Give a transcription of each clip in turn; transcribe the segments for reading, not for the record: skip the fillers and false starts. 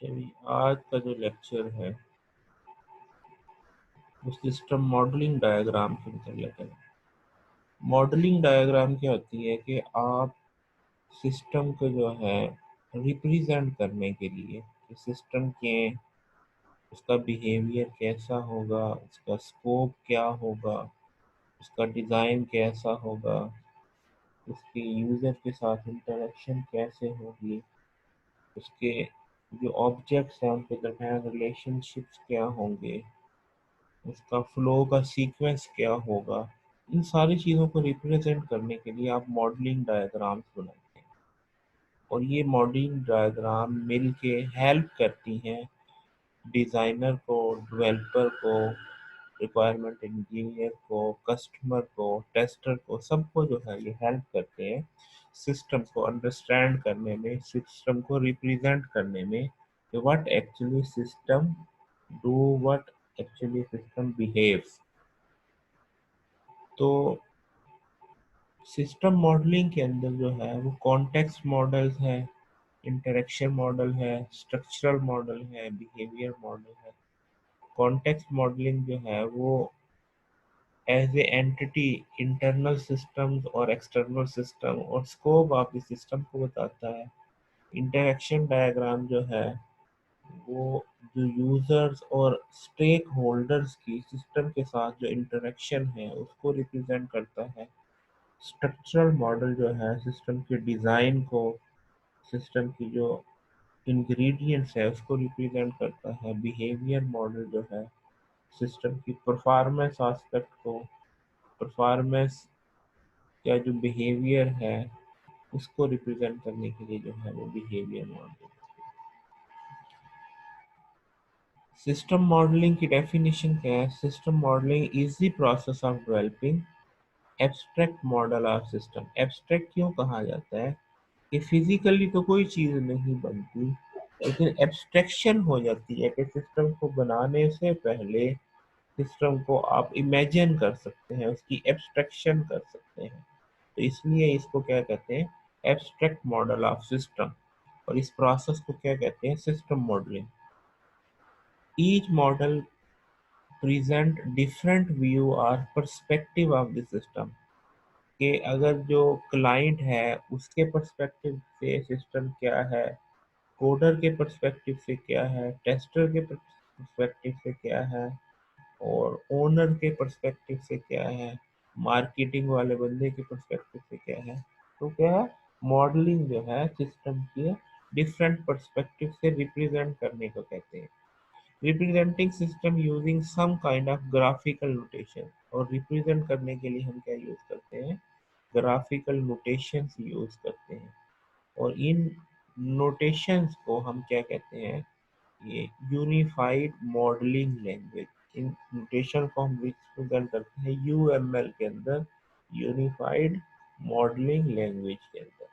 चलिए आज का जो लेक्चर है वो सिस्टम मॉडलिंग डायग्राम के अंतर्गत है। मॉडलिंग डायग्राम क्या होती है कि आप सिस्टम को जो है रिप्रेजेंट करने के लिए कि सिस्टम के उसका बिहेवियर कैसा होगा, उसका स्कोप क्या होगा, उसका डिज़ाइन कैसा होगा, उसके यूज़र के साथ इंटरेक्शन कैसे होगी, उसके जो ऑब्जेक्ट्स हैं उनके दरमियान रिलेशनशिप्स क्या होंगे, उसका फ्लो का सीक्वेंस क्या होगा। इन सारी चीज़ों को रिप्रेजेंट करने के लिए आप मॉडलिंग डायग्राम्स बनाते हैं और ये मॉडलिंग डायग्राम मिल के हेल्प करती हैं डिज़ाइनर को, डेवलपर को, रिक्वायरमेंट इंजीनियर को, कस्टमर को, टेस्टर को, सबको जो है ये हेल्प करते हैं सिस्टम को अंडरस्टैंड करने में, सिस्टम को रिप्रेजेंट करने में कि what actually system do, what actually system behaves. तो सिस्टम मॉडलिंग के अंदर जो है वो कॉन्टेक्स्ट मॉडल्स है, इंटरेक्शन मॉडल है, स्ट्रक्चरल मॉडल है, बिहेवियर मॉडल है। कॉन्टेक्स्ट मॉडलिंग जो है वो as a entity internal systems और एक्सटर्नल सिस्टम और स्कोप ऑफ द सिस्टम को बताता है। इंटरेक्शन डायग्राम जो है वो जो यूजर्स और स्टेक होल्डर्स की सिस्टम के साथ जो इंटरेक्शन है उसको रिप्रेजेंट करता है। स्ट्रक्चरल मॉडल जो है सिस्टम के डिज़ाइन को, सिस्टम की जो इंग्रेडिएंट्स है उसको रिप्रेजेंट करता है। बिहेवियर मॉडल जो है सिस्टम की परफॉर्मेंस एस्पेक्ट को, परफॉर्मेंस या जो बिहेवियर है उसको रिप्रेजेंट करने के लिए जो है वो बिहेवियर मॉडल। सिस्टम मॉडलिंग की डेफिनेशन क्या है? System modelling is the process of developing abstract model of system. Abstract क्यों कहा जाता है कि फिजिकली तो कोई चीज़ नहीं बनती, लेकिन एब्स्ट्रैक्शन हो जाती है कि सिस्टम को बनाने से पहले सिस्टम को आप इमेजिन कर सकते हैं, उसकी एब्स्ट्रैक्शन कर सकते हैं। तो इसलिए इसको क्या कहते हैं? Abstract model of system. और इस प्रोसेस को क्या कहते हैं? System modelling. Each model present different view और पर्सपेक्टिव ऑफ द सिस्टम। कि अगर जो क्लाइंट है उसके पर्सपेक्टिव से सिस्टम क्या है, कोडर के पर्सपेक्टिव से क्या है, टेस्टर के पर्सपेक्टिव से क्या है, और ओनर के पर्सपेक्टिव से क्या है, मार्केटिंग वाले बंदे के पर्सपेक्टिव से क्या है। तो क्या है? मॉडलिंग जो है सिस्टम की डिफरेंट पर्सपेक्टिव से रिप्रेजेंट करने को कहते हैं। Representing system using some kind of graphical notation. और रिप्रेजेंट करने के लिए हम क्या यूज करते हैं? ग्राफिकल नोटेशंस यूज करते हैं। और इन नोटेशंस को हम क्या कहते हैं? ये यूनिफाइड मॉडलिंग लैंग्वेज। इन नोटेशन को हम रिप्रेजेंट करते हैं यूएमएल के अंदर, यूनिफाइड मॉडलिंग लैंग्वेज के अंदर।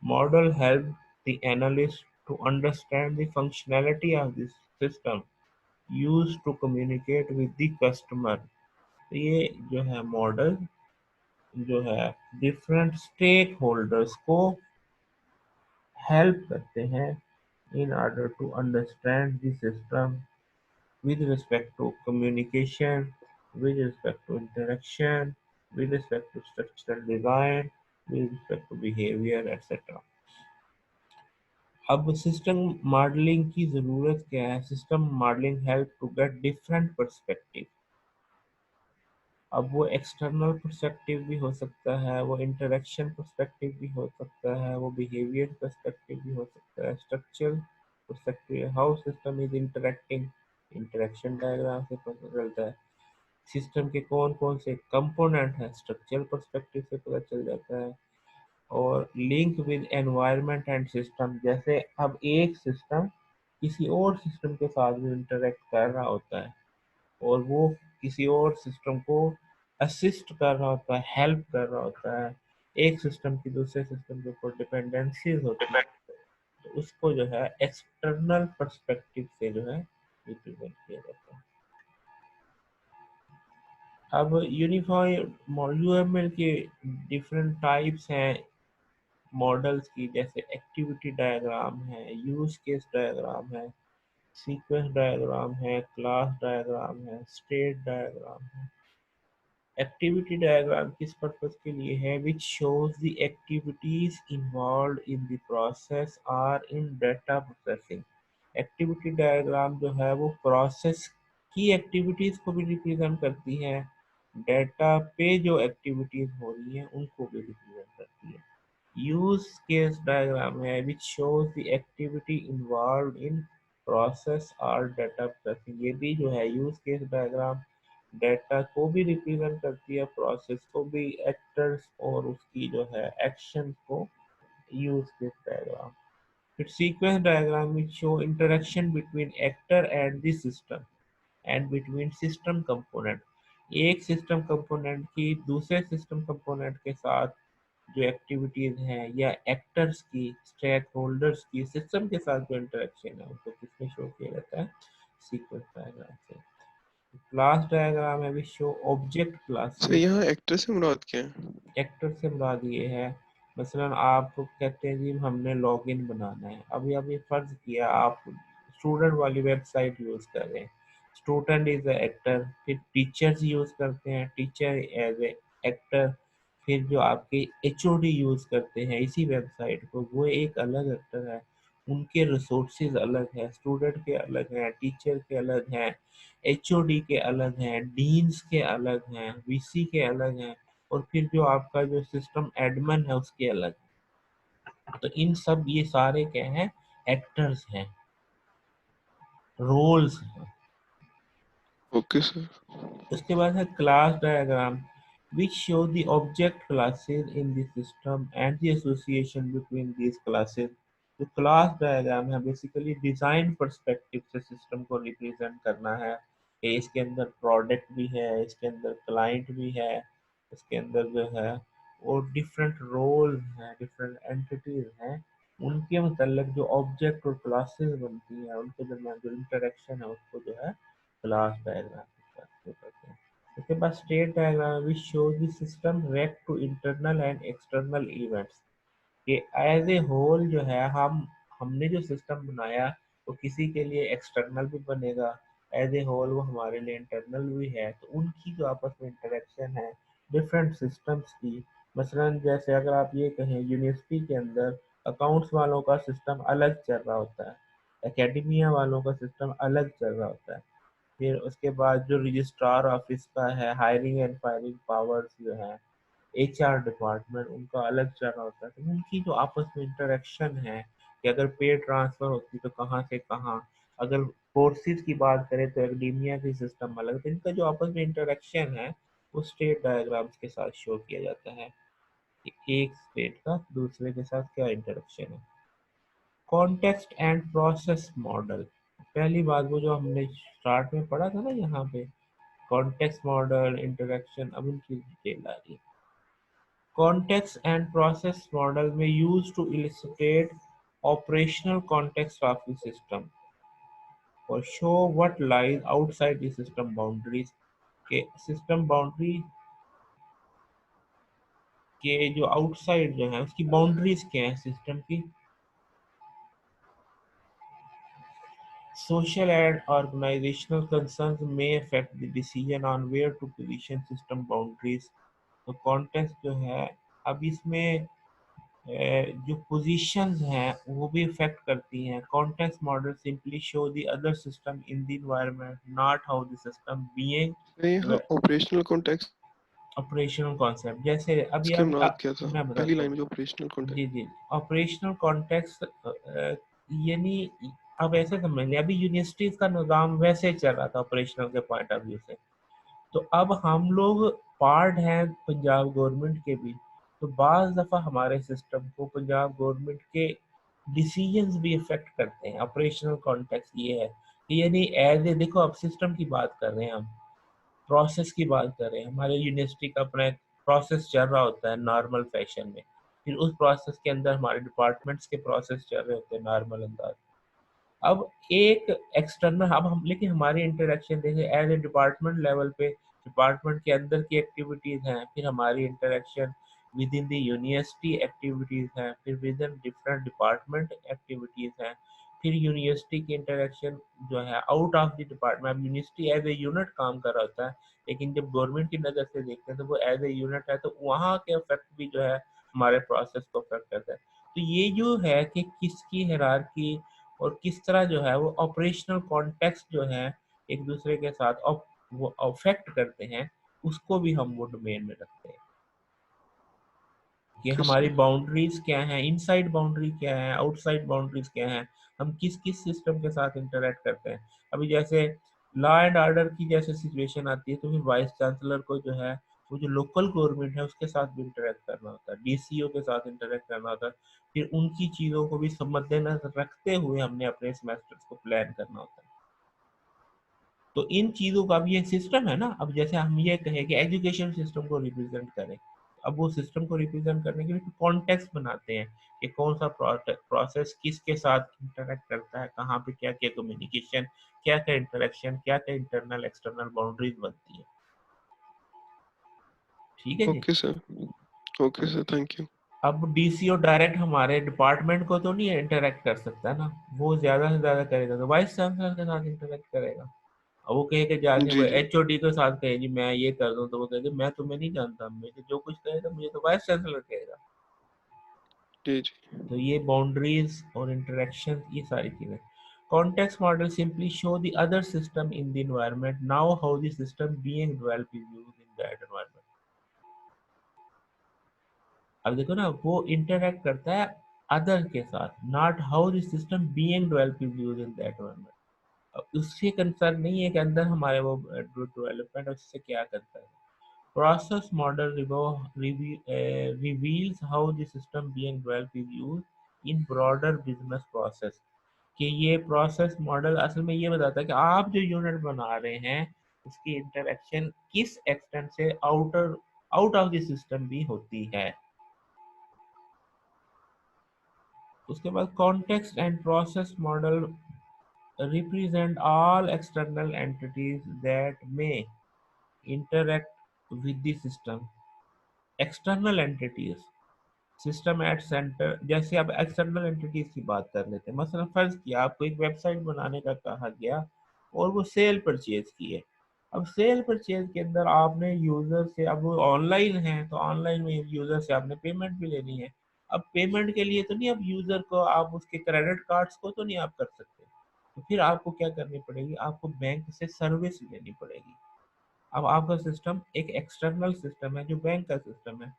Model help the analyst to understand the functionality of this system use to communicate with the customer. तो ये जो है मॉडल जो है डिफरेंट स्टेक होल्डर्स को हेल्प करते हैं in order to understand the system with respect to communication, with respect to interaction, with respect to structural design, with respect to behavior, etc. अब सिस्टम मॉडलिंग की ज़रूरत क्या है? System modelling help to get different perspective. अब वो external perspective भी हो सकता है, वो इंटरेक्शन पर्सपेक्टिव भी हो सकता है, वो बिहेवियर पर्सपेक्टिव भी हो सकता है, structural perspective, how system is interacting, interaction diagram से पता चलता है। सिस्टम के कौन कौन से कंपोनेंट हैं, स्ट्रक्चरल पर्सपेक्टिव से पता चल जाता है। और link with environment and system, जैसे अब एक सिस्टम किसी और सिस्टम के साथ भी इंटरेक्ट कर रहा होता है और वो किसी और सिस्टम को असिस्ट कर रहा होता है, हेल्प कर रहा होता है, एक सिस्टम की दूसरे सिस्टम के ऊपर डिपेंडेंसीज होती है, तो उसको जो है एक्सटर्नल पर्सपेक्टिव से जो है रिप्रेजेंट किया जाता है। अब यूनिफाइड यूएमएल के डिफरेंट टाइप्स हैं, मॉडल्स की, जैसे एक्टिविटी डायग्राम है, यूज केस डायग्राम है, सीक्वेंस डायग्राम है, क्लास डायग्राम है, स्टेट डायग्राम है। एक्टिविटी डायग्राम किस पर्पज के लिए है? Which shows the activities involve in the process or in data processing. Activity diagram जो है वो प्रोसेस की एक्टिविटीज को भी रिप्रेजेंट करती है, डाटा पे जो एक्टिविटीज हो रही हैं उनको भी रिप्रेजेंट करती है। यूज केस डायग्राम है which shows the activity involve in process और डाटा प्रोसेसिंग। ये भी जो है यूज केस डायग्राम डाटा को भी रिप्रेजेंट करती है, प्रोसेस को भी, एक्टर्स और उसकी जो है एक्शन को। Use case diagram. फिर sequence diagram which show interaction between actor and the system and between system component. एक सिस्टम कंपोनेंट की दूसरे सिस्टम कंपोनेंट के साथ जो एक्टिविटीज हैं, या एक्टर्स की, स्टेक होल्डर्स की सिस्टम के साथ जो इंटरेक्शन है उसको किसमें शो किया जाता है? सीक्वेंस डायग्राम से। क्लास डायग्राम है which show object sir classes. यहाँ एक्टर से मुराद क्या है? एक्टर से मुराद ये है, मसलन आप कहते हैं जी हमने लॉगिन बनाना है, अभी अभी फर्ज किया आप स्टूडेंट वाली वेबसाइट यूज कर रहे हैं, स्टूडेंट इज एक्टर। फिर टीचर्स यूज करते हैं, टीचर एज ए एक्टर। फिर जो आपके एचओडी यूज करते हैं इसी वेबसाइट को, वो एक अलग एक्टर है। उनके रिसोर्सेज अलग है, स्टूडेंट के अलग हैं, टीचर के अलग हैं, एचओडी के अलग हैं, डीन्स के अलग हैं, वीसी के अलग हैं, और फिर जो आपका जो सिस्टम एडमिन है उसके अलग। तो इन सब ये सारे क्या हैं? एक्टर्स हैं, रोल्स हैं। Okay sir. उसके बाद है class diagram which show the object classes in the system and the association between these classes। जो क्लास डायग्राम है बेसिकली डिजाइन पर्सपेक्टिव से सिस्टम को रिप्रेजेंट करना है कि इसके अंदर प्रोडक्ट भी है, इसके अंदर क्लाइंट भी है, इसके अंदर जो है और डिफरेंट रोल हैं, डिफरेंट एंटिटीज हैं, उनके मतलब जो ऑब्जेक्ट और क्लासेस बनती हैं उनके दरमियान जो इंटरेक्शन है उसको जो है क्लास डायग्राम कहते हैं। उसके बाद state diagram which shows the system react to internal and external events. कि एज ए होल जो है हमने जो सिस्टम बनाया वो किसी के लिए एक्सटर्नल भी बनेगा, एज ए होल वो हमारे लिए इंटरनल भी है। तो उनकी जो आपस में इंटरेक्शन है डिफरेंट सिस्टम्स की, मसलन जैसे अगर आप ये कहें यूनिवर्सिटी के अंदर अकाउंट्स वालों का सिस्टम अलग चल रहा होता है, एकेडमिया वालों का सिस्टम अलग चल रहा होता है। फिर उसके बाद जो रजिस्ट्रार ऑफिस का है, हायरिंग एंड फायरिंग पावर्स जो है, एचआर डिपार्टमेंट, उनका अलग चल रहा होता है। तो उनकी जो आपस में इंटरेक्शन है कि अगर पे ट्रांसफर होती तो कहाँ से कहाँ, अगर कोर्सेज की बात करें तो एकेडेमिया की सिस्टम अलग, तो इनका जो आपस में इंटरेक्शन है वो स्टेट डायग्राम्स के साथ शो किया जाता है कि एक स्टेट का दूसरे के साथ क्या इंटरेक्शन है। कॉन्टेक्स्ट एंड प्रोसेस मॉडल, पहली बात वो जो हमने स्टार्ट में पढ़ा था ना यहाँ पे, कॉन्टेक्स्ट मॉडल, इंटरेक्शन, अब उनकी डिटेल आ रही है। कॉन्टेक्स्ट एंड प्रोसेस मॉडल में use to illustrate operational context of the system और show what lies outside the system boundaries. के सिस्टम बाउंड्री के जो आउटसाइड जो है उसकी बाउंड्रीज क्या है सिस्टम की। Social and organizational concerns may affect the decision on where to position system boundaries। तो कॉन्टेक्स्ट जो है, अब इसमें जो पोजीशंस हैं वो भी इफेक्ट करती हैं। Context model simply show the other system in the environment, not how the system being. Sir यहाँ ऑपरेशनल कॉन्टेक्स्ट ऑपरेशनल कॉन्सेप्ट जैसे अभी के हम मुराद क्या था? मैं पहली बताता लाइन हूँ। में जो ऑपरेशनल कॉन्टेक्स्ट। जी जी, ऑपरेशनल कॉन्टेक्स्ट यानी अब ऐसे समझ लिया, अभी यूनिवर्सिटीज का निज़ाम वैसे चल रहा था ऑपरेशनल के पॉइंट ऑफ व्यू से। तो अब हम लोग पार्ट हैं पंजाब गवर्नमेंट के भी, तो बाज़ दफ़ा हमारे सिस्टम को पंजाब गवर्नमेंट के डिसीजंस भी इफेक्ट करते हैं। ऑपरेशनल कॉन्टेक्स्ट ये है कि यानी एज ए, देखो अब सिस्टम की बात कर रहे हैं हम, प्रोसेस की बात करें, हमारे यूनिवर्सिटी का अपना एक प्रोसेस चल रहा होता है नॉर्मल फैशन में, फिर उस प्रोसेस के अंदर हमारे डिपार्टमेंट्स के प्रोसेस चल रहे होते हैं नॉर्मल अंदाज। अब एक एक्सटर्नल, अब हम लेकिन हमारी इंटरेक्शन देखें एज ए डिपार्टमेंट लेवल पे, डिपार्टमेंट के अंदर की एक्टिविटीज हैं, फिर हमारी interaction with in the university activities हैं, फिर with in different department activities हैं, फिर यूनिवर्सिटी की इंटरेक्शन जो है आउट ऑफ द डिपार्टमेंट। अब यूनिवर्सिटी एज ए यूनिट काम कर रहा होता है, लेकिन जब गवर्नमेंट की नज़र से देखते हैं तो वो एज ए यूनिट है, तो वहाँ के इफेक्ट भी जो है हमारे प्रोसेस को अफेक्ट करता है। तो ये जो है कि किसकी हायरार्की और किस तरह जो है वो ऑपरेशनल कॉन्टेक्स्ट जो है एक दूसरे के साथ वो अफेक्ट करते हैं, उसको भी हम वो डोमेन में रखते हैं कि ओके हमारी सर। बाउंड्रीज क्या हैं, इनसाइड बाउंड्री क्या है, आउटसाइड बाउंड्रीज क्या हैं, हम किस किस सिस्टम के साथ इंटरेक्ट करते हैं। अभी जैसे लॉ एंड ऑर्डर की जैसे सिचुएशन आती है, तो फिर वाइस चांसलर को जो है वो जो लोकल गवर्नमेंट है उसके साथ भी इंटरेक्ट करना होता है, डीसीओ के साथ इंटरेक्ट करना होता है, फिर उनकी चीज़ों को भी मद्देनजर रखते हुए हमने अपने सेमेस्टर्स को प्लान करना होता है। तो इन चीज़ों का भी एक सिस्टम है ना। अब जैसे हम ये कहें कि एजुकेशन सिस्टम को रिप्रेजेंट करें, अब वो सिस्टम को रिप्रेजेंट करने के लिए कॉन्टेक्स्ट बनाते हैं कि कौन सा प्रोसेस किसके साथ इंटरेक्ट करता है, कहाँ पे क्या क्या कम्युनिकेशन, क्या क्या इंटरेक्शन, क्या क्या इंटरनल एक्सटर्नल बाउंड्रीज बनती है। ठीक है जी। Okay sir. Okay sir, thank you. अब डीसीओ डायरेक्ट हमारे डिपार्टमेंट को तो नहीं इंटरेक्ट कर सकता ना, वो ज्यादा से ज्यादा करेगा तो वाइस चांसलर के साथ इंटरेक्ट करेगा। अब वो कहे कि जाके वो जी जी। एचओडी के साथ कहे जी मैं ये कर दूं, तो वो कहेगा मैं तुम्हें नहीं जानता, मुझे जो कुछ कहेगा मुझे तो वाइस चांसलर कहेगा। जी जी। तो ये बाउंड्रीज और इंटरेक्शन ये सारी चीजें। Context model simply show the other system in the environment, now how the system being developed is used in that environment. अब देखो ना, वो इंटरेक्ट करता है अदर के साथ, not how the system being developed is used in that environment. उससे concern नहीं है कि अंदर हमारे वो डेवलपमेंट उससे क्या करता है। Process model reveals how the system being developed is used in broader business process। कि ये प्रोसेस मॉडल असल में ये बताता है कि आप जो यूनिट बना रहे हैं उसकी इंटरेक्शन किस एक्सटेंट से आउट ऑफ द सिस्टम भी होती है। उसके बाद context and process model represent all external entities that may interact with the system। External entities system at centre, जैसे अब एक्सटर्नल एंटिटीज की बात कर लेते हैं, मसलन फर्ज किया आपको एक वेबसाइट बनाने का कहा गया और वो सेल परचेज की है। अब सेल परचेज के अंदर आपने यूजर से, अब वो ऑनलाइन है तो ऑनलाइन में यूजर से आपने पेमेंट भी लेनी है। अब पेमेंट के लिए तो नहीं, अब यूजर को आप उसके क्रेडिट कार्ड्स को तो नहीं आप कर सकते, तो फिर आपको क्या करनी पड़ेगी, आपको बैंक से सर्विस लेनी पड़ेगी। अब आपका सिस्टम एक एक्सटर्नल सिस्टम है जो बैंक का सिस्टम है,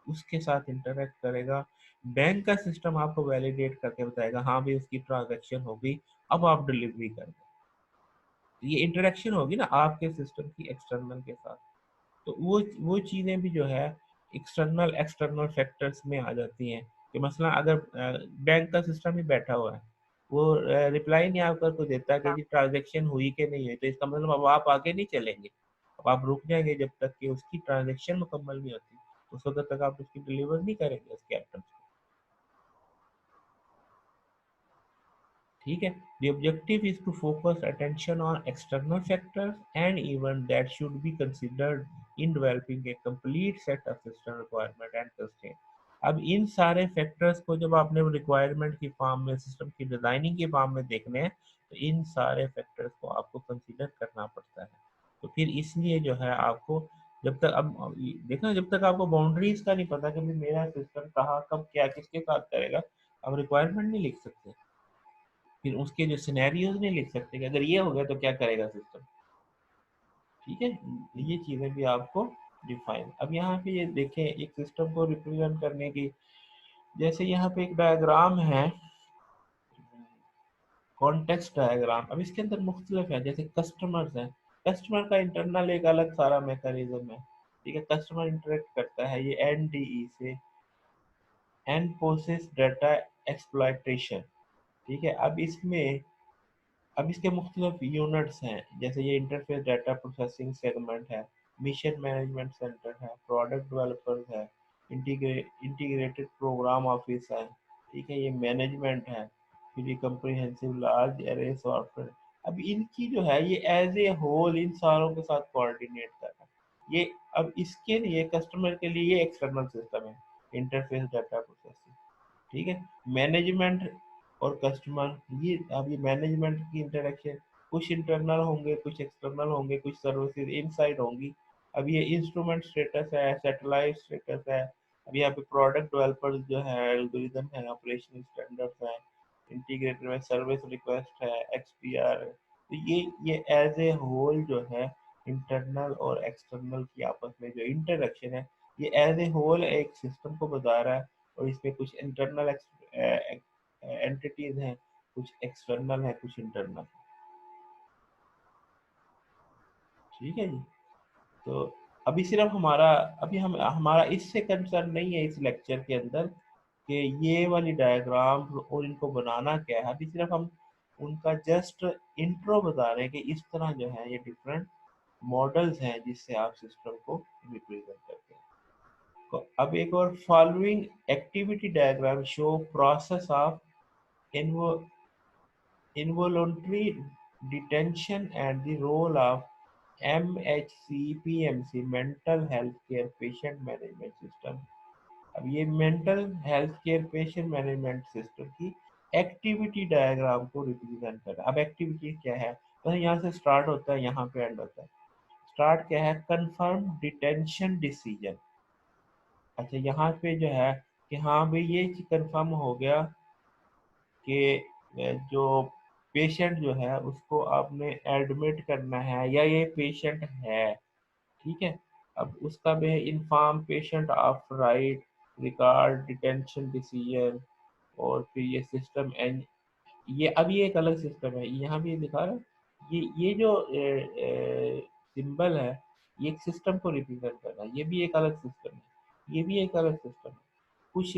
उसके साथ इंटरेक्ट करेगा। बैंक का सिस्टम आपको वैलिडेट करके बताएगा हाँ भाई उसकी ट्रांजैक्शन हो गई, अब आप डिलीवरी कर दें। तो ये इंटरेक्शन होगी ना आपके सिस्टम की एक्सटर्नल के साथ। तो वो चीज़ें भी जो है एक्सटर्नल एक्सटर्नल फैक्टर्स में आ जाती हैं। कि मसला अगर बैंक का सिस्टम ही बैठा हुआ है, वो रिप्लाई नहीं आपका को देता कि जी ट्रांजैक्शन हुई कि नहीं हुई, तो इसका मतलब अब आप आगे नहीं चलेंगे, अब आप रुक जाएंगे जब तक कि उसकी ट्रांजैक्शन मुकम्मल नहीं होती, उस वक्त तक आप उसकी डिलीवर नहीं करेंगे उसके आइटम्स को। ठीक है। The objective is to focus attention on external factors and events that should be considered in developing a complete set of system requirement and constraint। अब इन सारे फैक्टर्स को जब आपने रिक्वायरमेंट की फॉर्म में, सिस्टम की डिजाइनिंग की फॉर्म में देखने हैं, तो इन सारे फैक्टर्स को आपको कंसीडर करना पड़ता है। तो फिर इसलिए जो है आपको, जब तक अब देखना, जब तक आपको बाउंड्रीज का नहीं पता कि भाई मेरा सिस्टम कहाँ कब क्या किसके साथ करेगा, आप रिक्वायरमेंट नहीं लिख सकते, फिर उसके जो सिनेरियोज नहीं लिख सकते कि अगर ये हो गया तो क्या करेगा सिस्टम। ठीक है। ये चीजें भी आपको डिफाइन। अब यहाँ पे ये देखें एक सिस्टम को रिप्रेजेंट करने की, जैसे यहाँ पे एक डायग्राम है, कॉन्टेक्स्ट डायग्राम। अब इसके अंदर मुख्तलिफ है, जैसे कस्टमर्स हैं, कस्टमर का इंटरनल एक अलग सारा मैकेनिज्म है। ठीक है, कस्टमर इंटरेक्ट करता है ये एनडीई से, एंड प्रोसेस डाटा एक्सप्लॉयटेशन। ठीक है। अब इसके मुख्तलिफ यूनिट्स हैं, जैसे ये इंटरफेस डाटा प्रोसेसिंग सेगमेंट है, मिशन मैनेजमेंट सेंटर है, प्रोडक्ट डेवलपर्स है, इंटीग्रेटेड प्रोग्राम ऑफिस है। ठीक है, ये मैनेजमेंट है, फिर ये कंप्रिहेंसिव लार्ज एरे सॉफ्टवेयर। अब इनकी जो है ये एज ए होल इन सारों के साथ कोऑर्डिनेट करना है। ये अब इसके लिए कस्टमर के लिए ये एक्सटर्नल सिस्टम है, इंटरफेस डाटा प्रोसेसिंग। ठीक है। मैनेजमेंट और कस्टमर, ये अब ये मैनेजमेंट की इंटरेक्शन, कुछ इंटरनल होंगे, कुछ एक्सटर्नल होंगे, कुछ सर्विसेज इनसाइड होंगी। अब ये इंस्ट्रूमेंट स्टेटस है, सैटेलाइट स्टेटस है। अब यहाँ पे प्रोडक्ट डेवलपर जो है, एल्गोरिदम है, ऑपरेशनल स्टैंडर्ड्स है, इंटीग्रेटेड में सर्विस रिक्वेस्ट है, एक्सपीआर है। तो ये एज ए होल जो है इंटरनल और एक्सटर्नल की आपस में जो इंटरेक्शन है, ये एज ए होल एक सिस्टम को बता रहा है। और इसमें कुछ इंटरनल एंटिटीज हैं, कुछ एक्सटर्नल है, कुछ इंटरनल। ठीक है जी। तो अभी सिर्फ हमारा, अभी हम हमारा इससे कंसर्न नहीं है इस लेक्चर के अंदर कि ये वाली डायग्राम और इनको बनाना क्या है। अभी सिर्फ हम उनका जस्ट इंट्रो बता रहे हैं कि इस तरह जो है ये डिफरेंट मॉडल्स हैं जिससे आप सिस्टम को रिप्रेजेंट करते हैं। तो अब एक और, following activity diagram show process of involuntary detention and the role of MHCPMC mental health care patient management system। अब ये mental health care patient management system की एक्टिविटी डायग्राम को रिप्रेजेंट कर रहा है। अब एक्टिविटी क्या है, तो यहाँ से स्टार्ट होता है, यहाँ पे एंड होता है। स्टार्ट क्या है, कंफर्म डिटेंशन डिसीजन। अच्छा, यहाँ पे जो है कि हाँ भाई ये कंफर्म हो गया कि जो पेशेंट जो है उसको आपने एडमिट करना है या ये पेशेंट है। ठीक है। अब उसका भी है, inform patient of right regard detention decision. और फिर ये सिस्टम एंड, ये अब ये एक अलग सिस्टम है, यहाँ भी दिखा रहा है। ये जो सिंबल है, ये एक सिस्टम को रिप्रेजेंट कर रहा है। ये भी एक अलग सिस्टम है, ये भी एक अलग सिस्टम है। कुछ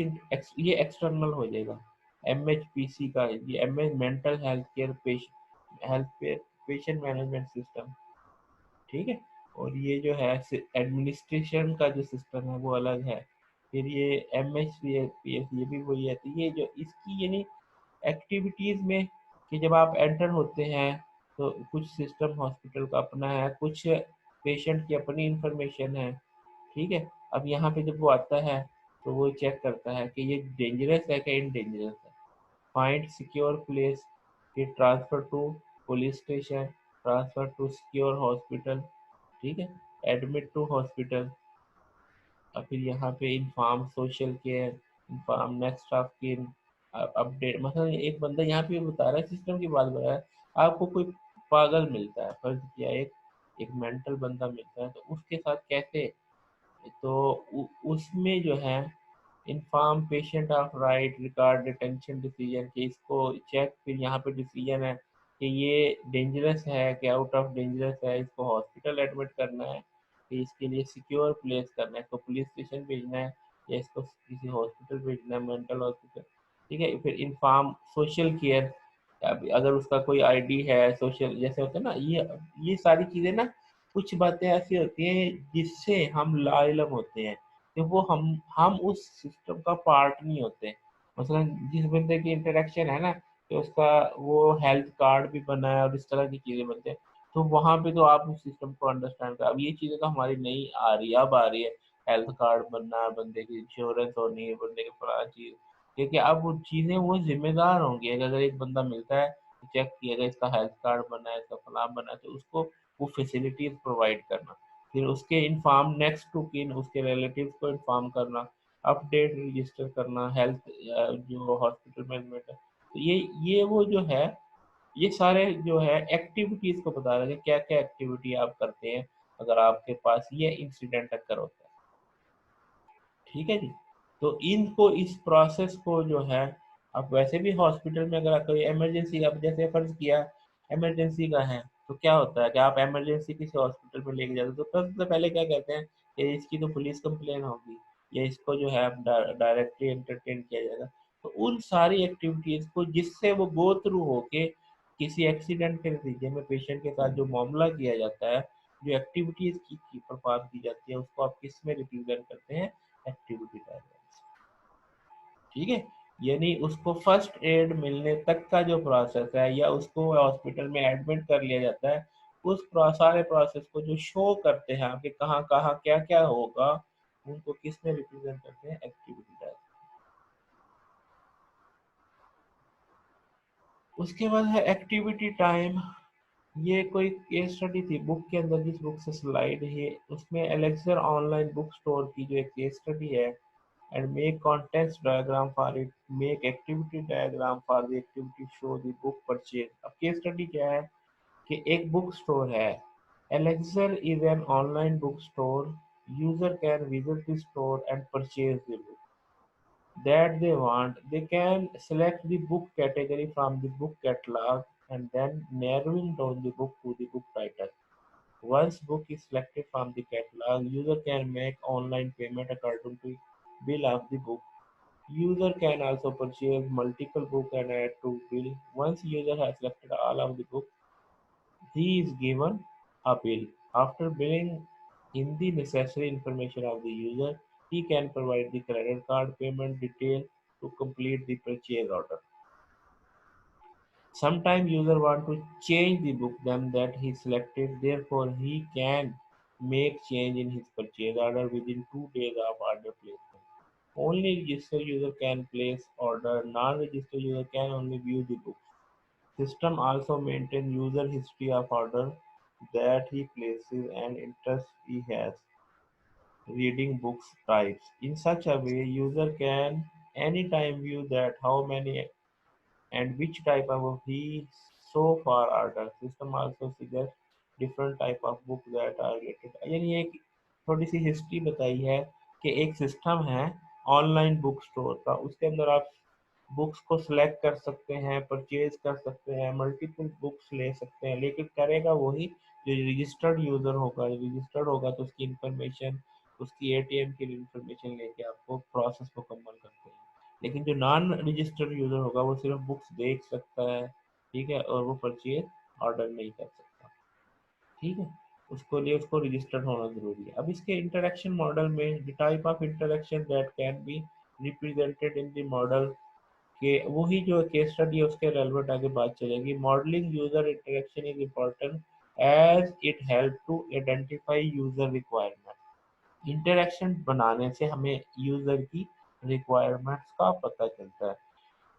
ये एक्सटर्नल हो जाएगा। MHPC का, ये MS mental health care patient management system. ठीक है। और ये जो है एडमिनिस्ट्रेशन का जो सिस्टम है वो अलग है। फिर ये MHPS ये भी वही है। तो ये जो इसकी यानी एक्टिविटीज़ में कि जब आप एंटर होते हैं तो कुछ सिस्टम हॉस्पिटल का अपना है, कुछ पेशेंट की अपनी इंफॉर्मेशन है। ठीक है। अब यहाँ पे जब वो आता है तो वो चेक करता है कि ये डेंजरस है कि इन डेंजरस है। फाइंड सिक्योर प्लेस, फिर transfer to police station, transfer to secure hospital. ठीक है। Admit to hospital. और फिर यहाँ पे inform social care, inform next of kin, update. मतलब एक बंदा यहाँ पे बता रहा है, सिस्टम की बात कर रहा है। आपको कोई पागल मिलता है, फर्ज किया एक मेंटल बंदा मिलता है, तो उसके साथ कैसे, तो उसमें जो है inform patient of right regard detention decision, कि इसको चेक, फिर यहाँ पे डिसीजन है कि ये डेंजरस है कि आउट ऑफ डेंजरस है, इसको हॉस्पिटल एडमिट करना है कि इसके लिए सिक्योर प्लेस करना है, इसको पुलिस स्टेशन भेजना है या इसको किसी हॉस्पिटल भेजना है, मेंटल हॉस्पिटल। ठीक है। फिर इन्फॉर्म सोशल केयर, अगर उसका कोई आईडी है सोशल, जैसे होता है ना, ये सारी चीज़ें ना, कुछ बातें ऐसी होती हैं जिससे हम लाइलम होते हैं कि वो हम उस सिस्टम का पार्ट नहीं होते। मसलन जिस बंदे की इंटरेक्शन है ना, कि उसका वो हेल्थ कार्ड भी बना है और इस तरह की चीज़ें बनते हैं, तो वहाँ पे तो आप उस सिस्टम को अंडरस्टैंड कर। अब ये चीज़ें तो हमारी नहीं आ रही, अब आ रही है। हेल्थ कार्ड बनना, बंदे की इंश्योरेंस होनी है, बंदे की फलाना चीज़, क्योंकि अब वो चीज़ें वो जिम्मेदार होंगी। अगर एक बंदा मिलता है, चेक किएगा इसका हेल्थ कार्ड बना है, इसका फलाना बना है, तो उसको वो फैसिलिटीज़ प्रोवाइड करना। फिर उसके इन्फॉर्म नेक्स्ट टू किन, उसके रिलेटिव्स को इन्फॉर्म करना, अपडेट रजिस्टर करना, हेल्थ जो हॉस्पिटल मैनेजमेंट है। तो ये वो जो है, ये सारे जो है एक्टिविटीज़ को बता रहे हैं, क्या क्या एक्टिविटी आप करते हैं अगर आपके पास ये इंसिडेंट अकर होता है। ठीक है जी। तो इनको, इस प्रोसेस को जो है, अब वैसे भी हॉस्पिटल में अगर कोई इमरजेंसी, अब जैसे फर्ज किया इमरजेंसी का है, तो क्या होता है कि आप इमरजेंसी किसी हॉस्पिटल में लेके जाते हो, तो सबसे पहले क्या कहते हैं कि इसकी तो पुलिस कंप्लेन होगी या इसको जो है डायरेक्टली एंटरटेन किया जाएगा। तो उन सारी एक्टिविटीज़ को जिससे वो गो थ्रू होके किसी एक्सीडेंट के नतीजे में पेशेंट के साथ जो मामला किया जाता है, जो एक्टिविटीज़ की परफॉर्म की जाती है, उसको आप किस में रिप्रेजेंट करते हैं, एक्टिविटी डायग्राम्स। ठीक है। यानी उसको फर्स्ट एड मिलने तक का जो प्रोसेस है, या उसको हॉस्पिटल में एडमिट कर लिया जाता है, सारे प्रोसेस को जो शो करते हैं आपके कहाँ कहाँ क्या क्या होगा, उनको किसमें रिप्रेजेंट करते हैं, एक्टिविटी डायग्राम। उसके बाद है एक्टिविटी टाइम। ये कोई केस स्टडी थी बुक के अंदर, जिस बुक से स्लाइड है उसमें एलेक्सर ऑनलाइन बुक स्टोर की जो एक केस स्टडी है, and make context diagram for it, make activity diagram for the activity show the book purchase. अब केस स्टडी क्या है कि एक बुक स्टोर है, elixir is an online book store, user can visit the store and purchase the book that they want. They can select the book category from the book catalog and then narrowing down the book to the book title. Once book is selected from the catalog, user can make online payment according to bill of the book. User can also purchase multiple books and add to bill. Once user has selected all of the book, he is given a bill. After billing in the necessary information of the user, he can provide the credit card payment detail to complete the purchase order. Sometimes user want to change the book them that he selected, therefore he can make change in his purchase order within 2 days of order placement. Only registered user can place order, non-registered user can only view the book. System also maintain user history of order that he places and interest he has reading books types. In such a way, user can anytime view that how many and which type of book he so far ordered. System also suggests different type of book that are related. यानी एक थोड़ी सी history बताई है कि एक system है online book store का, उसके अंदर आप बुक्स को सिलेक्ट कर सकते हैं, परचेज कर सकते हैं, मल्टीपल बुक्स ले सकते हैं, लेकिन करेगा वही जो रजिस्टर्ड यूजर होगा। रजिस्टर्ड होगा तो उसकी इंफॉर्मेशन, उसकी एटीएम की इंफॉर्मेशन लेके आपको प्रोसेस मुकम्मल करते हैं। लेकिन जो नॉन रजिस्टर्ड यूजर होगा वो सिर्फ बुक्स देख सकता है, ठीक है, और वो परचेज ऑर्डर नहीं कर सकता, ठीक है। उसको लिए उसको रजिस्टर्ड होना जरूरी है। अब इसके इंटरेक्शन मॉडल में the type of interaction that can be represented in the model के, वही जो केस स्टडी है उसके रेलेवेंट आगे बात चलेगी। Modelling user interaction is important as it help to identify user requirement. Interaction बनाने से हमें यूजर की रिक्वायरमेंट्स का पता चलता है।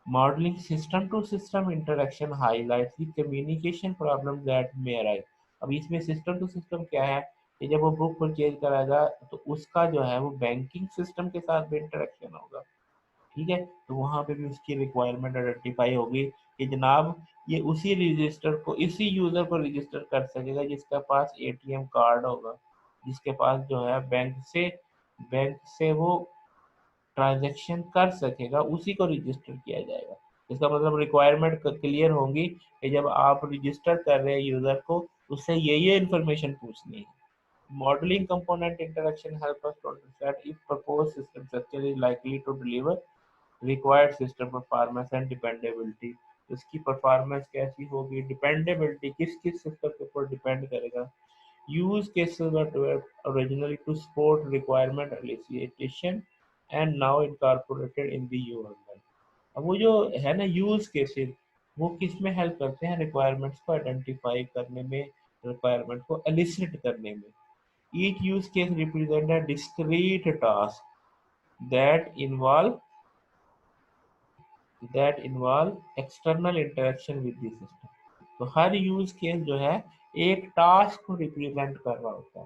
Modelling system to system interaction highlights the communication problem that may arise. अब इसमें सिस्टम टू सिस्टम क्या है कि जब वो बुक परचेज कराएगा तो उसका जो है वो बैंकिंग सिस्टम के साथ भी इंटरेक्शन होगा, ठीक है। तो वहाँ पे भी उसकी रिक्वायरमेंट आइडेंटिफाई होगी कि जनाब ये उसी रजिस्टर को, इसी यूजर को रजिस्टर कर सकेगा जिसके पास एटीएम कार्ड होगा, जिसके पास जो है बैंक से वो ट्रांजैक्शन कर सकेगा, उसी को रजिस्टर किया जाएगा। इसका मतलब रिक्वायरमेंट क्लियर होंगी कि जब आप रजिस्टर कर रहे हैं यूजर को, उससे ये इन्फॉर्मेशन पूछनी है। Modeling component interaction help us to understand if proposed system structure is likely to deliver required system performance and dependability। उसकी परफॉर्मेंस कैसी होगी, डिपेंडेबिलिटी किस किस सिस्टम के ऊपर डिपेंड करेगा। Use cases were developed originally to support requirement elicitation and now incorporated in the UML। अब वो जो है ना यूज केसेस, वो किस में हेल्प करते हैं, रिक्वायरमेंट्स को आइडेंटिफाई करने में, रिक्वायरमेंट को एलिसिट करने में। Each use case represents a discrete task that involve external interaction with the system। तो हर यूज केस जो है एक टास्क को रिप्रेजेंट कर रहा होता है।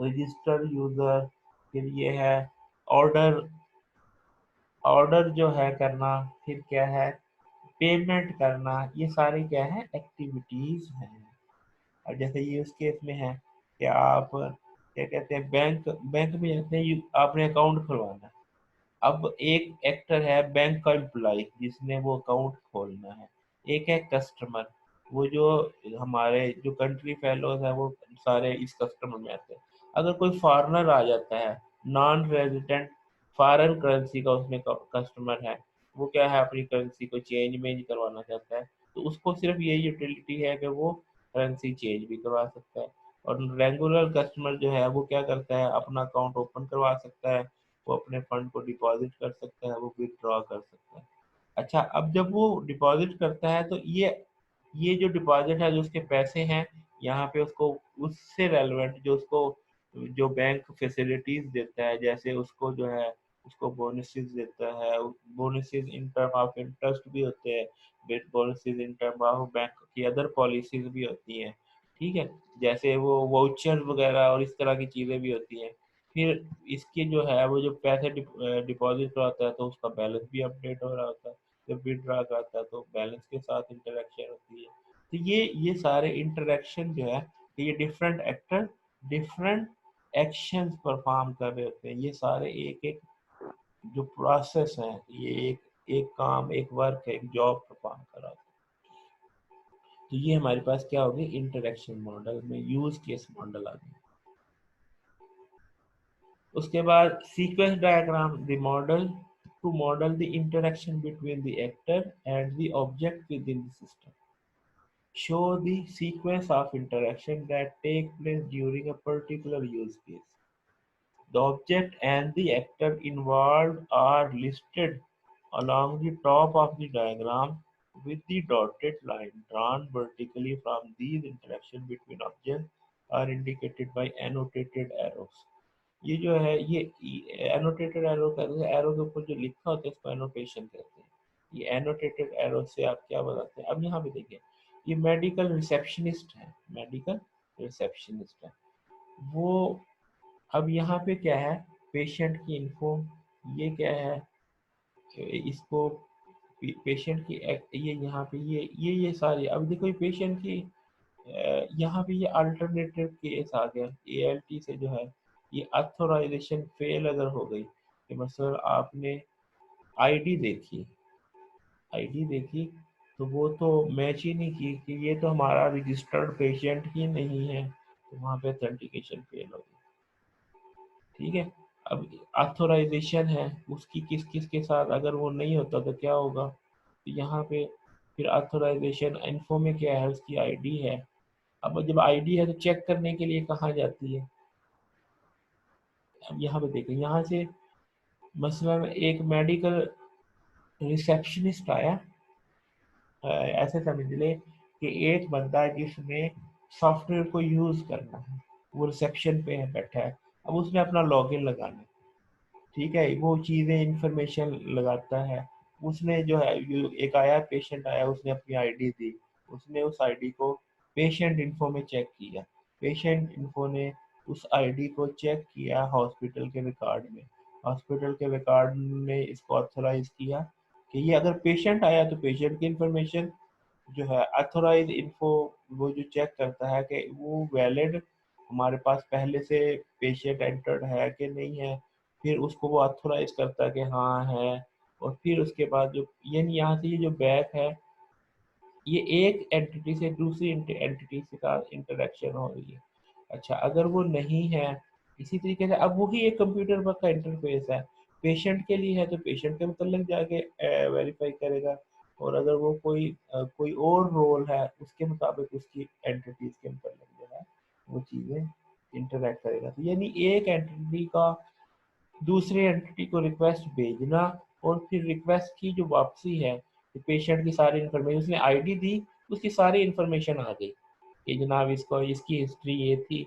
रजिस्टर यूजर, फिर ये है ऑर्डर, ऑर्डर जो है करना, फिर क्या है पेमेंट करना, ये सारी क्या है एक्टिविटीज हैं। और जैसे यूज केस में है कि आप क्या कहते हैं, बैंक बैंक में जाते हैं, आपने अकाउंट खुलवाना है। अब एक एक्टर है बैंक का एम्प्लॉय जिसने वो अकाउंट खोलना है, एक है कस्टमर, वो जो हमारे जो कंट्री फेलोज है वो सारे इस कस्टमर में आते हैं। अगर कोई फॉरेनर आ जाता है, नॉन रेजिडेंट, फॉरेन करेंसी का उसमें कस्टमर है, वो क्या है अपनी करेंसी को चेंज मेंज करवाना चाहता है, तो उसको सिर्फ ये यूटिलिटी है कि वो करेंसी चेंज भी करवा सकता है। और रेगुलर कस्टमर जो है वो क्या करता है, अपना अकाउंट ओपन करवा सकता है, वो अपने फंड को डिपॉजिट कर सकता है, वो विथड्रॉ कर सकता है। अच्छा, अब जब वो डिपॉजिट करता है तो ये जो डिपॉजिट है, जो उसके पैसे हैं, यहाँ पे उसको उससे रेलेवेंट जो उसको जो बैंक फैसिलिटीज देता है, जैसे उसको जो है उसको बोनसेस देता है, bonuses in term of interest भी होते हैं, bonuses in term of bank की अदर पॉलिसीज भी होती हैं, ठीक है, जैसे वो वाउचर वगैरह और इस तरह की चीज़ें भी होती हैं। फिर इसके जो है वो जो पैसे डिपॉजिट कराता है तो उसका बैलेंस भी अपडेट हो रहा होता है, जब विड्रॉ करता है तो बैलेंस के साथ इंटरेक्शन होती है। तो ये सारे इंटरेक्शन जो है ये different actor different actions perform कर रहे होते हैं, ये सारे एक एक जो प्रोसेस है, ये एक एक काम, एक वर्क है, एक जॉब परफॉर्म कर रहा होता है। तो ये हमारे पास क्या होगी, इंटरेक्शन मॉडल में यूज केस मॉडल आ गया। उसके बाद sequence diagram, the model to model the interaction between the actor and the object within the system, show the sequence of interaction that take place during a particular use case. The object and the actor involved are listed along the top of the diagram with the dotted line drawn vertically from these interactions between objects are indicated by annotated arrows. ये जो है ये annotated arrow कहते हैं, arrow के ऊपर जो लिखा होता है इसको एनोटेशन कहते हैं। ये एनोटेटेड एरो से आप क्या बताते हैं, अब यहाँ पे देखिए ये मेडिकल रिसेप्शनिस्ट है, मेडिकल रिसेप्शनिस्ट है वो। अब यहाँ पे क्या है, पेशेंट की इन्फो, ये क्या है, इसको पेशेंट की ये यहाँ पे ये सारी, अब देखो ये पेशेंट की यहाँ पे ये अल्टरनेटिव केस आ गया, एएलटी से जो है ये अथोराइजेशन फेल अगर हो गई कि मतलब आपने आईडी देखी, आईडी देखी तो वो तो मैच ही नहीं की कि ये तो हमारा रजिस्टर्ड पेशेंट ही नहीं है, तो वहाँ पे ऑथेंटिकेशन फेल हो गई, ठीक है। अब ऑथोराइजेशन है उसकी किस किस के साथ, अगर वो नहीं होता तो क्या होगा, तो यहाँ पे फिर ऑथोराइजेशन इन्फो में क्या है, उसकी आईडी है। अब जब आईडी है तो चेक करने के लिए कहाँ जाती है, अब यहाँ पे देखें, यहाँ से मसलन एक मेडिकल रिसेप्शनिस्ट आया, ऐसे समझ ले कि एक बंदा जिसने सॉफ्टवेयर को यूज करना है, वो रिसेप्शन पे है बैठा है, अब उसने अपना लॉगिन लगाना है, ठीक है, वो चीज़ें इंफॉर्मेशन लगाता है, उसने जो है एक आया पेशेंट आया, उसने अपनी आईडी दी, उसने उस आईडी को पेशेंट इन्फो में चेक किया, पेशेंट इन्फो ने उस आईडी को चेक किया हॉस्पिटल के रिकॉर्ड में, हॉस्पिटल के रिकॉर्ड ने इसको ऑथोराइज किया कि ये अगर पेशेंट आया तो पेशेंट की इंफॉर्मेशन जो है अथोराइज इन्फो वो जो चेक करता है कि वो वैलिड हमारे पास पहले से पेशेंट एंटर्ड है कि नहीं है, फिर उसको वो अथोराइज करता है कि हाँ है, और फिर उसके बाद जो यानी यहाँ से ये जो बैक है ये एक एंटिटी से दूसरी एंटिटी से का इंटरेक्शन हो रही है। अच्छा अगर वो नहीं है, इसी तरीके से अब वही एक कंप्यूटर पर का इंटरफेस है, पेशेंट के लिए है तो पेशेंट के मतलब जाके वेरीफाई करेगा, और अगर वो कोई और रोल है उसके मुताबिक उसकी एंटिटीज के मतलब जो है वो चीज़ें इंटरेक्ट करेगा। तो यानी एक एंटिटी का दूसरी एंटिटी को रिक्वेस्ट भेजना, और फिर रिक्वेस्ट की जो वापसी है, तो पेशेंट की सारी इन्फॉर्मेशन, उसने आईडी दी, उसकी सारी इन्फॉर्मेशन आ गई कि जनाब इसको इसकी हिस्ट्री ये थी।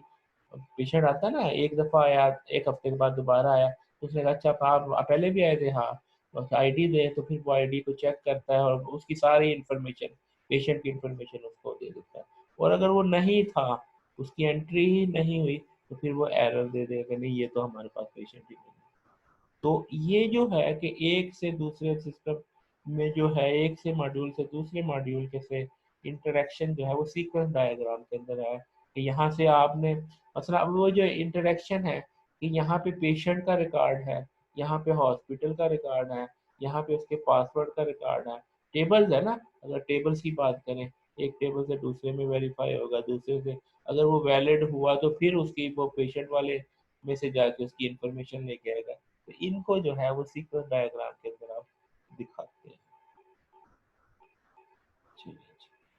पेशेंट आता है ना, एक दफ़ा आया, एक हफ्ते के बाद दोबारा आया, तो उसने कहा अच्छा आप पहले भी आए थे, हाँ, बस आईडी दे, तो फिर वो आईडी को चेक करता है और उसकी सारी इन्फॉर्मेशन, पेशेंट की इन्फॉर्मेशन उसको दे देता है। और अगर वो नहीं था, उसकी एंट्री ही नहीं हुई, तो फिर वो एरर दे देगा, नहीं ये तो हमारे पास पेशेंट ही नहीं है। तो ये जो है कि एक से दूसरे सिस्टम में जो है, एक से मॉड्यूल से दूसरे मॉड्यूल के से इंटरेक्शन जो है वो सीक्वेंस डायग्राम के अंदर है कि यहाँ से आपने मतलब अब वो जो इंटरेक्शन है कि यहाँ पे पेशेंट का रिकॉर्ड है, यहाँ पे हॉस्पिटल का रिकॉर्ड है, यहाँ पे उसके पासवर्ड का रिकॉर्ड है, टेबल्स है ना, अगर टेबल्स की बात करें, एक टेबल से दूसरे में वेरीफाई होगा, दूसरे से अगर वो वैलिड हुआ तो फिर उसकी वो पेशेंट वाले में से जाके उसकी इंफॉर्मेशन लेके आएगा। तो इनको जो है वो सीक्वेंस डायग्राम के अंदर आप दिखाते हैं।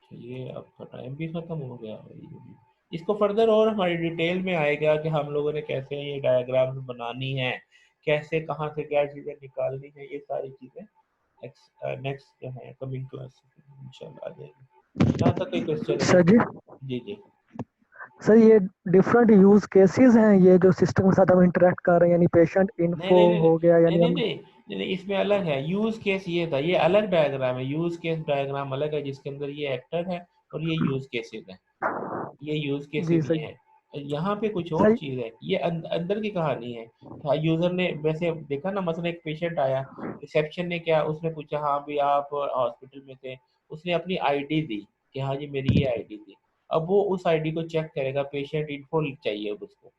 चलिए आपका टाइम भी खत्म हो गया भाई। इसको फर्दर और हमारी डिटेल में आएगा कि हम लोगों ने कैसे ये डायग्राम बनानी है, कैसे कहाँ से क्या चीज़ें निकालनी है, ये सारी चीज़ें नेक्स्ट जो है कमिंग क्लास इंशाल्लाह आ जाएगी। यहाँ तक कोई क्वेश्चन है सर तो जी, जी जी। सर ये डिफरेंट यूज केसेस हैं, ये जो सिस्टम के साथ हम इंटरेक्ट कर रहे हैं, यानी पेशेंट नहीं इन्फो नहीं नहीं हो गया, नहीं यानी नहीं हम। नहीं नहीं नहीं, इसमें अलग है। यूज केस ये था, ये अलग डायग्राम है। यूज केस डायग्राम अलग है, जिसके अंदर ये एक्टर है और ये यूज केसेस है। ये यूज जी केसेस ये सर। है। यहाँ पे कुछ और सर चीज है, ये अंदर की कहानी है। हाँ, यूजर ने वैसे देखा ना, मसलन एक पेशेंट आया, रिसेप्शन ने क्या, उसने पूछा हाँ भी आप हॉस्पिटल में थे, उसने अपनी आईडी दी कि हाँ जी मेरी ये आईडी थी। अब वो उस आईडी को चेक करेगा, पेशेंट इन्फो चाहिए अब उसको।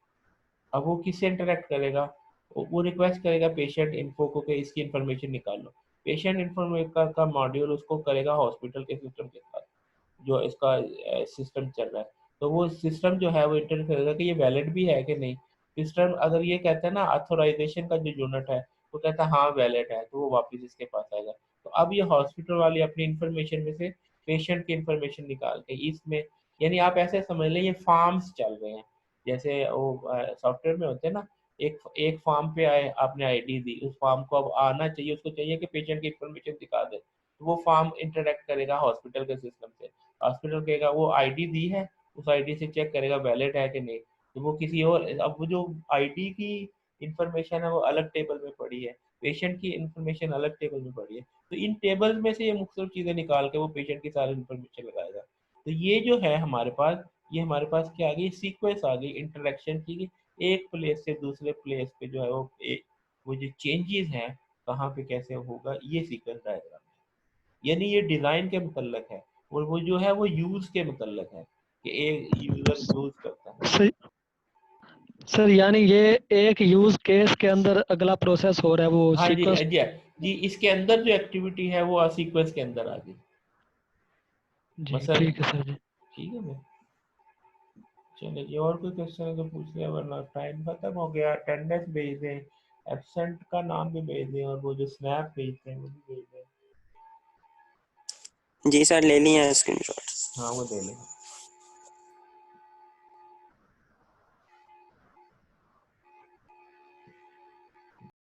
अब वो किससे इंटरेक्ट करेगा? वो रिक्वेस्ट करेगा पेशेंट इन्फो को कि इसकी इन्फॉर्मेशन निकाल लो। पेशेंट इन्फॉर्मेशन का मॉड्यूल उसको करेगा हॉस्पिटल के सिस्टम के साथ, जो इसका सिस्टम चल रहा है। तो वो सिस्टम जो है वो इंटर करेगा कि ये वैलिड भी है कि नहीं। सिस्टम अगर ये कहता है ना, ऑथोराइजेशन का जो यूनिट है वो कहता है हाँ वैलिड है, तो वो वापस इसके पास आएगा। तो अब ये हॉस्पिटल वाले अपनी इंफॉर्मेशन में से पेशेंट की इंफॉर्मेशन निकाल के इसमें, यानी आप ऐसे समझ लें ये फार्म्स चल रहे हैं। जैसे वो सॉफ्टवेयर में होते हैं ना, एक एक फॉर्म पे आए, आपने आईडी दी, उस फॉर्म को अब आना चाहिए, उसको चाहिए कि पेशेंट की इंफॉर्मेशन दिखा दे, तो वो फॉर्म इंटरेक्ट करेगा हॉस्पिटल के सिस्टम से। हॉस्पिटल कहेगा वो आईडी दी है, उस आईडी से चेक करेगा वैलिड है कि नहीं। तो वो किसी और, अब वो जो आईडी की इंफॉर्मेशन है वो अलग टेबल में पड़ी है, पेशेंट की इंफॉर्मेशन अलग टेबल में पड़ी है। तो इन टेबल में से ये मुख्तलिफ चीज़ें निकाल के वो पेशेंट की सारी इंफॉर्मेशन लगाएगा। तो ये जो है हमारे पास, ये हमारे पास क्या आ गई, सीक्वेंस आ गई इंटरेक्शन की, कि एक प्लेस से दूसरे प्लेस पे जो है वो जो चेंजेस हैं कहाँ पे कैसे होगा, ये सीक्वेंस डायग्राम है। यानी ये डिज़ाइन के मुतल्लक है, और वो जो है वो यूज़ के मुतल्लक है कि एक यूज़र यूज़ करता है। सर सर यानी ये एक यूज केस के अंदर अगला प्रोसेस हो रहा है वो हाँ जी, सीक्वेंस। जी जी, इसके अंदर जो एक्टिविटी है वो सीक्वेंस के अंदर आ गई। जी मसल ठीक है सर जी। ठीक है ना। चलिए जी, और कोई क्वेश्चन है तो पूछ लिया, वरना टाइम खत्म हो गया। अटेंडेंस भेज दें, एब्सेंट का नाम भी भेज दें, और वो जो स्नैप भेजते हैं वो भी भेज दें। जी सर, ले लिए हैं स्क्रीनशॉट। हाँ वो दे लें।